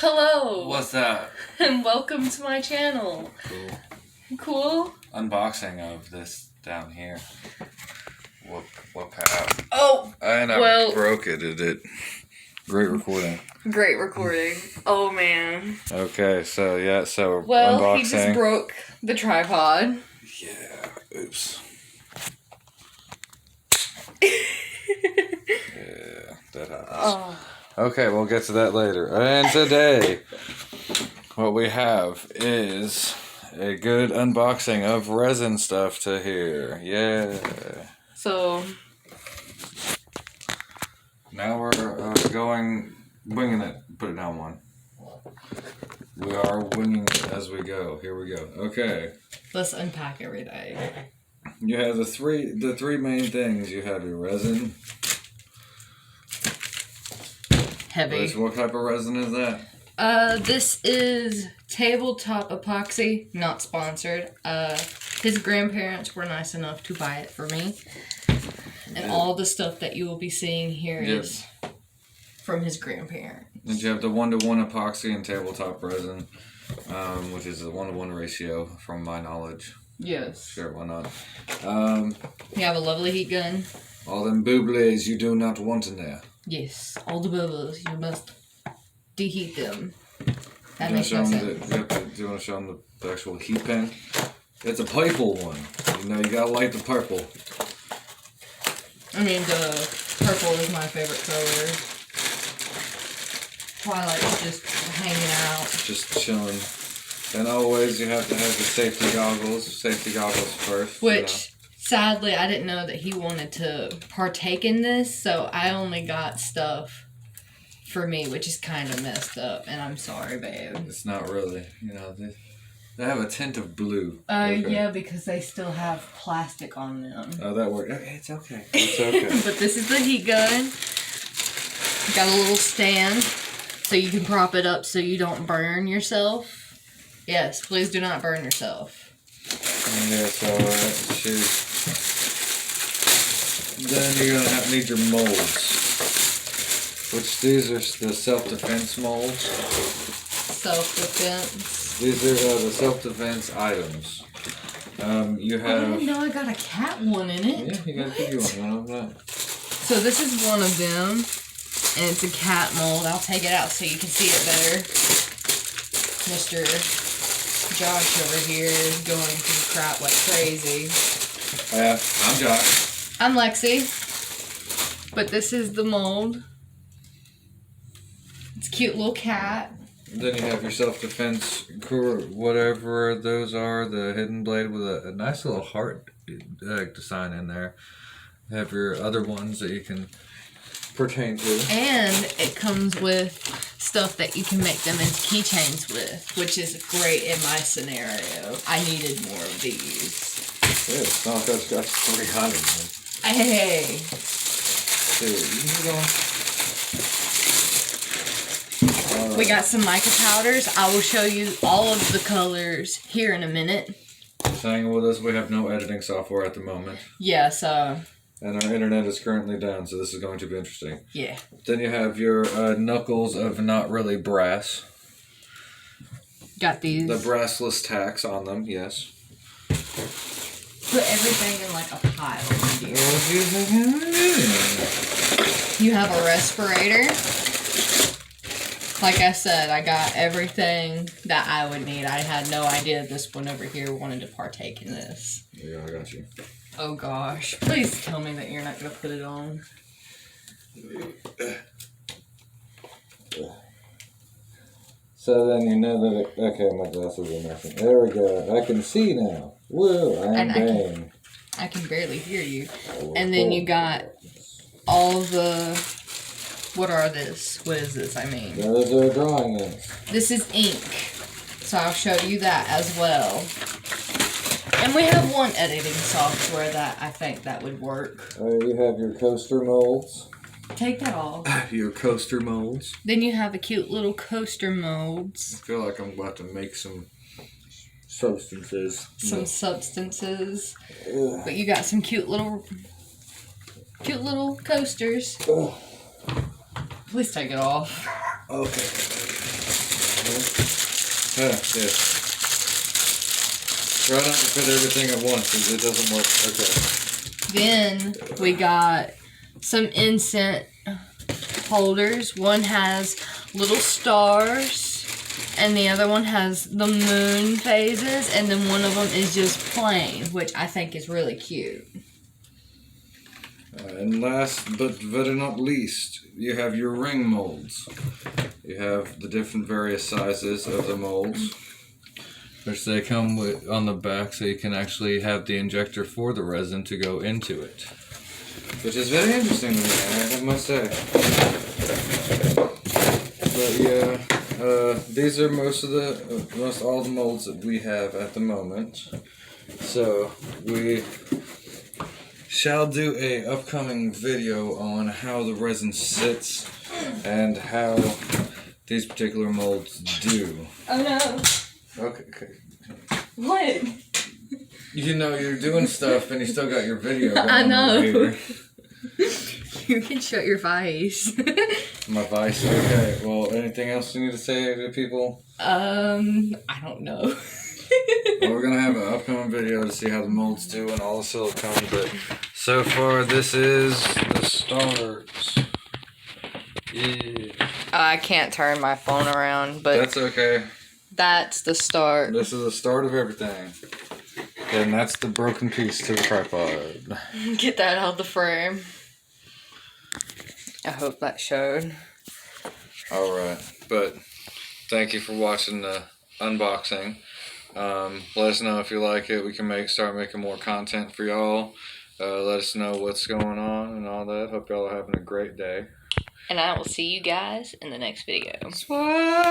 Hello! What's that? And welcome to my channel. Cool. Cool? Unboxing of this down here. What pad? Oh! And I broke it, did it? Great recording. Great recording. Oh, man. Okay, so we're well, unboxing. He just broke the tripod. Yeah, oops. Yeah, that happens. Oh. Okay, we'll get to that later. And today, what we have is a good unboxing of resin stuff to here. Yeah. So. Now we're winging it. Put it down one. We are winging it as we go. Here we go. Okay. Let's unpack everything. You have the three main things. You have your resin. Heavy. What type of resin is that? This is tabletop epoxy, not sponsored. His grandparents were nice enough to buy it for me. And all the stuff that you will be seeing here is from his grandparents. And you have the 1-to-1 epoxy and tabletop resin, which is a 1-to-1 ratio from my knowledge. Yes. Sure, why not? You have a lovely heat gun. All them booblies you do not want in there. Yes, all the bubbles. You must deheat them. That Do makes no sense. do you want to show them the actual heat pen? It's a purple one. You know, you gotta like the purple. I mean, the purple is my favorite color. Twilight's just hanging out. Just chilling. And always you have to have the safety goggles. Safety goggles first. Which, sadly, I didn't know that he wanted to partake in this, so I only got stuff for me, which is kind of messed up, and I'm sorry, babe. It's not really, they have a tint of blue. Yeah, because they still have plastic on them. Oh, that worked. Okay, it's okay. It's okay. But this is the heat gun. Got a little stand, so you can prop it up so you don't burn yourself. Yes, please do not burn yourself. Yeah, so then you're gonna need your molds. Which these are the self-defense molds. Self-defense. These are the self-defense items. You have. I didn't know I got a cat one in it. Yeah, you gotta give you one of that. So this is one of them, and it's a cat mold. I'll take it out so you can see it better. Mr. Josh over here is going through crap like crazy. Yeah, I'm Josh. I'm Lexi. But this is the mold. It's a cute little cat. Then you have your self-defense, whatever those are, the hidden blade with a nice little heart design in there. You have your other ones that you can pertain to. And it comes with stuff that you can make them into keychains with, which is great in my scenario. I needed more of these. Yeah, it's not like I've got 300. Hey. We got some mica powders. I will show you all of the colors here in a minute. Just hang with us. We have no editing software at the moment. Yes. And our internet is currently down, so this is going to be interesting. Yeah. Then you have your knuckles of not really brass. Got these. The brassless tacks on them, yes. Put everything in like a pile here. You have a respirator. Like I said, I got everything that I would need. I had no idea this one over here wanted to partake in this. Yeah, I got you. Oh gosh. Please tell me that you're not going to put it on. So then you know that okay, my glasses are messing. There we go. I can see now. Whoa, I can barely hear you. And then you got all the... What are this? What is this? I mean... Those are drawing inks. This is ink. So I'll show you that as well. And we have one editing software that I think that would work. You have your coaster molds. Take that off. Your coaster molds. Then you have a cute little coaster molds. I feel like I'm about to make some substances. Substances. Ugh. But you got some cute little coasters. Ugh. Please take it off. Okay. Yes. Try not to put everything at once because it doesn't work. Okay. Then we got some incense holders. One has little stars, and the other one has the moon phases, and then one of them is just plain, which I think is really cute. And last but very not least, you have your ring molds. You have the different various sizes of the molds, which they come with on the back, so you can actually have the injector for the resin to go into it, which is very interesting to me, I must say. But yeah, these are most all the molds that we have at the moment. So we shall do a upcoming video on how the resin sits and how these particular molds do. Oh no. Okay. What? You know, you're doing stuff and you still got your video going. I know. Over here. You can shut your vice. My vice. Okay. Well, anything else you need to say to people? I don't know. Well, we're gonna have an upcoming video to see how the molds do and all the silicone, but so far this is the start. Yeah. I can't turn my phone around, but That's okay. that's the start. This is the start of everything. And that's the broken piece to the tripod. Get that out of the frame. I hope that showed. Alright, but thank you for watching the unboxing. Let us know if you like it. We can start making more content for y'all. Let us know what's going on and all that. Hope y'all are having a great day. And I will see you guys in the next video. Swag!